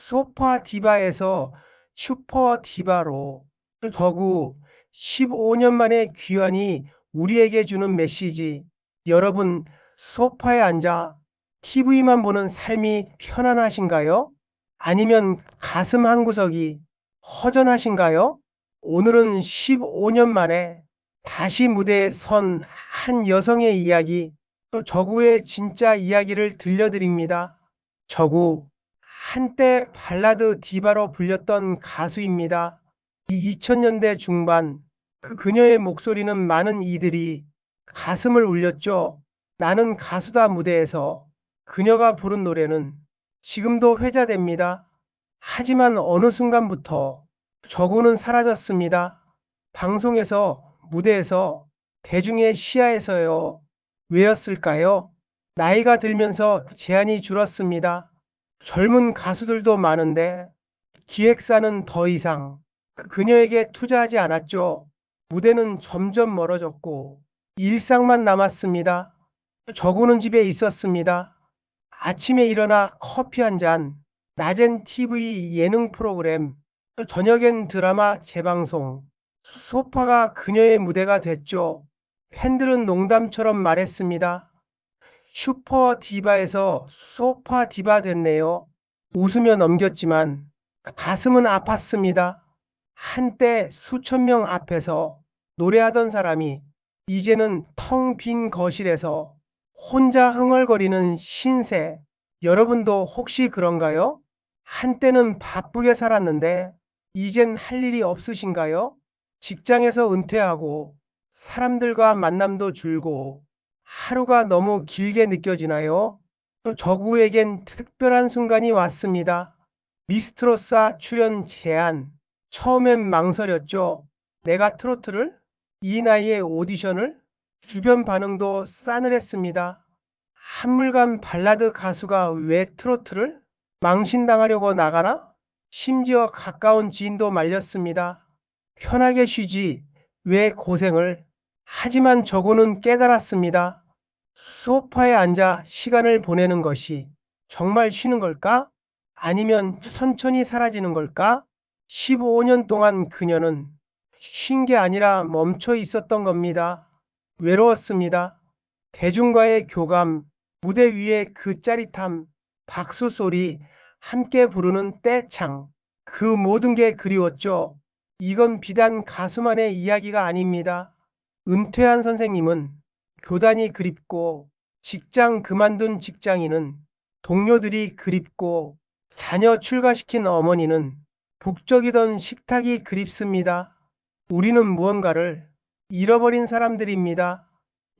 소파 디바에서 슈퍼 디바로 더구 15년 만에 귀환이 우리에게 주는 메시지. 여러분, 소파에 앉아 TV만 보는 삶이 편안하신가요? 아니면 가슴 한구석이 허전하신가요? 오늘은 15년 만에 다시 무대에 선 한 여성의 이야기, 또 저구의 진짜 이야기를 들려드립니다. 저구, 한때 발라드 디바로 불렸던 가수입니다. 2000년대 중반, 그녀의 목소리는 많은 이들이 가슴을 울렸죠. 나는 가수다 무대에서 그녀가 부른 노래는 지금도 회자됩니다. 하지만 어느 순간부터 저구는 사라졌습니다. 방송에서, 무대에서, 대중의 시야에서요. 왜였을까요? 나이가 들면서 제한이 줄었습니다. 젊은 가수들도 많은데 기획사는 더 이상 그녀에게 투자하지 않았죠. 무대는 점점 멀어졌고 일상만 남았습니다. 저구는 집에 있었습니다. 아침에 일어나 커피 한 잔, 낮엔 TV 예능 프로그램, 저녁엔 드라마 재방송. 소파가 그녀의 무대가 됐죠. 팬들은 농담처럼 말했습니다. 슈퍼 디바에서 소파 디바 됐네요. 웃으며 넘겼지만 가슴은 아팠습니다. 한때 수천 명 앞에서 노래하던 사람이 이제는 텅 빈 거실에서 혼자 흥얼거리는 신세. 여러분도 혹시 그런가요? 한때는 바쁘게 살았는데 이젠 할 일이 없으신가요? 직장에서 은퇴하고 사람들과 만남도 줄고 하루가 너무 길게 느껴지나요? 또 저구에겐 특별한 순간이 왔습니다. 미스트로사 출연 제안. 처음엔 망설였죠. 내가 트로트를? 이 나이에 오디션을? 주변 반응도 싸늘했습니다. 한물간 발라드 가수가 왜 트로트를? 망신당하려고 나가나? 심지어 가까운 지인도 말렸습니다. 편하게 쉬지. 왜 고생을? 하지만 저고는 깨달았습니다. 소파에 앉아 시간을 보내는 것이 정말 쉬는 걸까? 아니면 천천히 사라지는 걸까? 15년 동안 그녀는 쉰 게 아니라 멈춰 있었던 겁니다. 외로웠습니다. 대중과의 교감, 무대 위의 그 짜릿함, 박수 소리, 함께 부르는 떼창, 그 모든 게 그리웠죠. 이건 비단 가수만의 이야기가 아닙니다. 은퇴한 선생님은 교단이 그립고, 직장 그만둔 직장인은 동료들이 그립고, 자녀 출가시킨 어머니는 북적이던 식탁이 그립습니다. 우리는 무언가를 잃어버린 사람들입니다.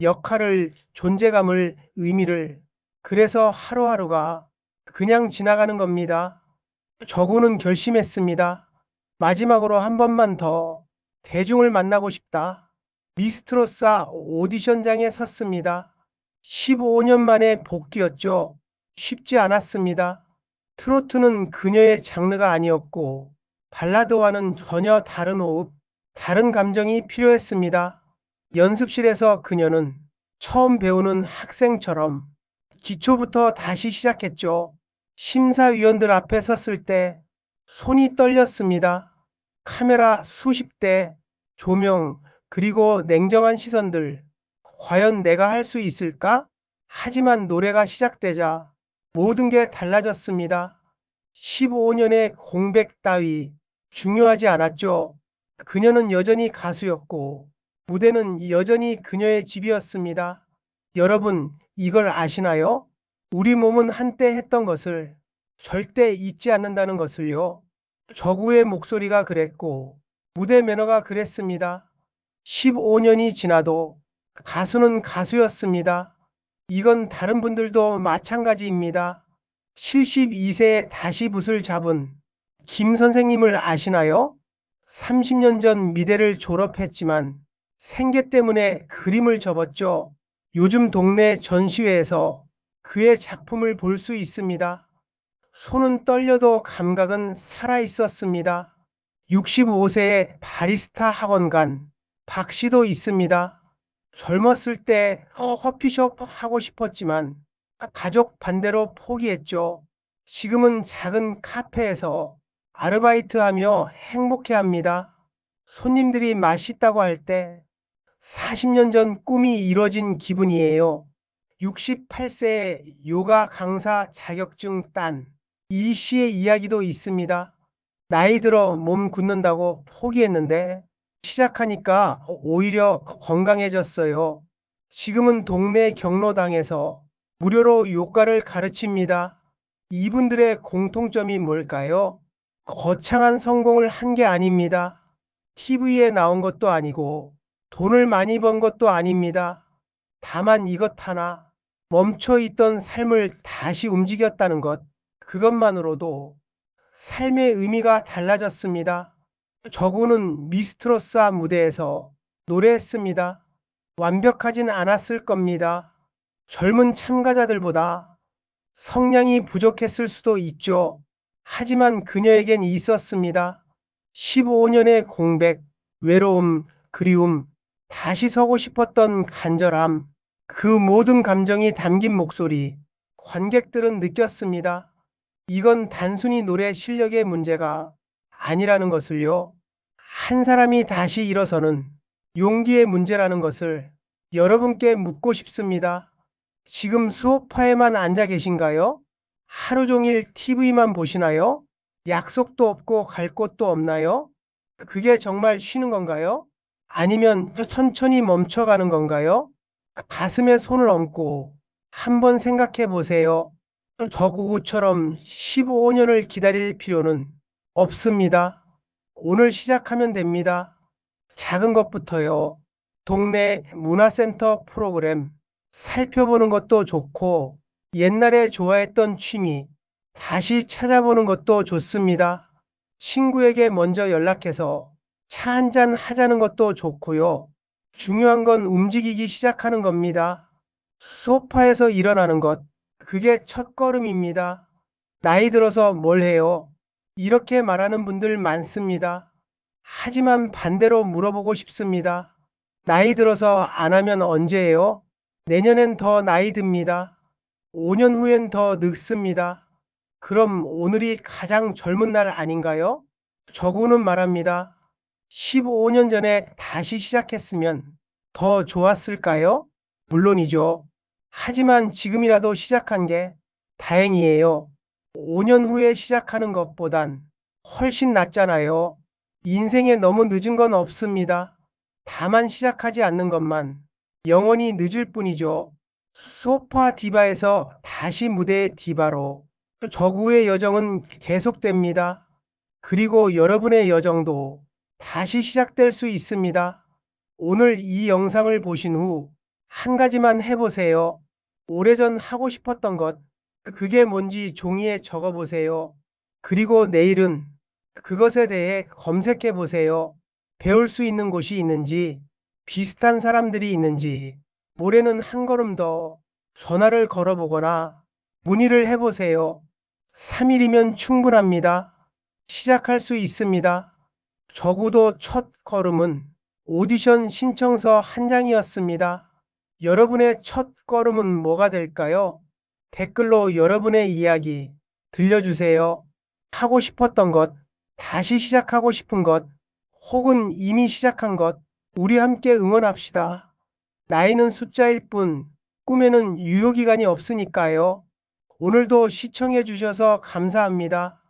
역할을, 존재감을, 의미를. 그래서 하루하루가 그냥 지나가는 겁니다. 저구는 결심했습니다. 마지막으로 한 번만 더 대중을 만나고 싶다. 미스트로사 오디션장에 섰습니다. 15년 만에 복귀였죠. 쉽지 않았습니다. 트로트는 그녀의 장르가 아니었고 발라드와는 전혀 다른 호흡, 다른 감정이 필요했습니다. 연습실에서 그녀는 처음 배우는 학생처럼 기초부터 다시 시작했죠. 심사위원들 앞에 섰을 때 손이 떨렸습니다. 카메라 수십 대, 조명, 그리고 냉정한 시선들. 과연 내가 할 수 있을까? 하지만 노래가 시작되자 모든 게 달라졌습니다. 15년의 공백 따위 중요하지 않았죠. 그녀는 여전히 가수였고 무대는 여전히 그녀의 집이었습니다. 여러분, 이걸 아시나요? 우리 몸은 한때 했던 것을 절대 잊지 않는다는 것을요. 저구의 목소리가 그랬고 무대 매너가 그랬습니다. 15년이 지나도 가수는 가수였습니다. 이건 다른 분들도 마찬가지입니다. 72세에 다시 붓을 잡은 김 선생님을 아시나요? 30년 전 미대를 졸업했지만 생계 때문에 그림을 접었죠. 요즘 동네 전시회에서 그의 작품을 볼 수 있습니다. 손은 떨려도 감각은 살아 있었습니다. 65세의 바리스타 학원 간 박 씨도 있습니다. 젊었을 때 커피숍 하고 싶었지만 가족 반대로 포기했죠. 지금은 작은 카페에서 아르바이트하며 행복해합니다. 손님들이 맛있다고 할 때 40년 전 꿈이 이뤄진 기분이에요. 68세에 요가 강사 자격증 딴 이 씨의 이야기도 있습니다. 나이 들어 몸 굳는다고 포기했는데 시작하니까 오히려 건강해졌어요. 지금은 동네 경로당에서 무료로 요가를 가르칩니다. 이분들의 공통점이 뭘까요? 거창한 성공을 한 게 아닙니다. TV에 나온 것도 아니고 돈을 많이 번 것도 아닙니다. 다만 이것 하나, 멈춰 있던 삶을 다시 움직였다는 것, 그것만으로도 삶의 의미가 달라졌습니다. 저구는 미스트로사 무대에서 노래했습니다. 완벽하진 않았을 겁니다. 젊은 참가자들보다 성량이 부족했을 수도 있죠. 하지만 그녀에겐 있었습니다. 15년의 공백, 외로움, 그리움, 다시 서고 싶었던 간절함, 그 모든 감정이 담긴 목소리, 관객들은 느꼈습니다. 이건 단순히 노래 실력의 문제가 아니라는 것을요. 한 사람이 다시 일어서는 용기의 문제라는 것을 여러분께 묻고 싶습니다. 지금 소파에만 앉아 계신가요? 하루 종일 TV만 보시나요? 약속도 없고 갈 곳도 없나요? 그게 정말 쉬는 건가요? 아니면 천천히 멈춰가는 건가요? 가슴에 손을 얹고 한번 생각해 보세요. 저구구처럼 15년을 기다릴 필요는 없습니다. 오늘 시작하면 됩니다. 작은 것부터요. 동네 문화센터 프로그램 살펴보는 것도 좋고 옛날에 좋아했던 취미 다시 찾아보는 것도 좋습니다. 친구에게 먼저 연락해서 차 한잔 하자는 것도 좋고요. 중요한 건 움직이기 시작하는 겁니다. 소파에서 일어나는 것, 그게 첫걸음입니다. 나이 들어서 뭘 해요? 이렇게 말하는 분들 많습니다. 하지만 반대로 물어보고 싶습니다. 나이 들어서 안 하면 언제 해요? 내년엔 더 나이 듭니다. 5년 후엔 더 늙습니다. 그럼 오늘이 가장 젊은 날 아닌가요? 저구는 말합니다. 15년 전에 다시 시작했으면 더 좋았을까요? 물론이죠. 하지만 지금이라도 시작한 게 다행이에요. 5년 후에 시작하는 것보단 훨씬 낫잖아요. 인생에 너무 늦은 건 없습니다. 다만 시작하지 않는 것만 영원히 늦을 뿐이죠. 소파 디바에서 다시 무대의 디바로 저구의 여정은 계속됩니다. 그리고 여러분의 여정도 다시 시작될 수 있습니다. 오늘 이 영상을 보신 후 한 가지만 해보세요. 오래전 하고 싶었던 것, 그게 뭔지 종이에 적어 보세요. 그리고 내일은 그것에 대해 검색해 보세요. 배울 수 있는 곳이 있는지, 비슷한 사람들이 있는지, 모레는 한 걸음 더 전화를 걸어보거나 문의를 해보세요. 3일이면 충분합니다. 시작할 수 있습니다. 적어도 첫 걸음은 오디션 신청서 한 장이었습니다. 여러분의 첫 걸음은 뭐가 될까요? 댓글로 여러분의 이야기 들려주세요. 하고 싶었던 것, 다시 시작하고 싶은 것, 혹은 이미 시작한 것, 우리 함께 응원합시다. 나이는 숫자일 뿐, 꿈에는 유효기간이 없으니까요. 오늘도 시청해 주셔서 감사합니다.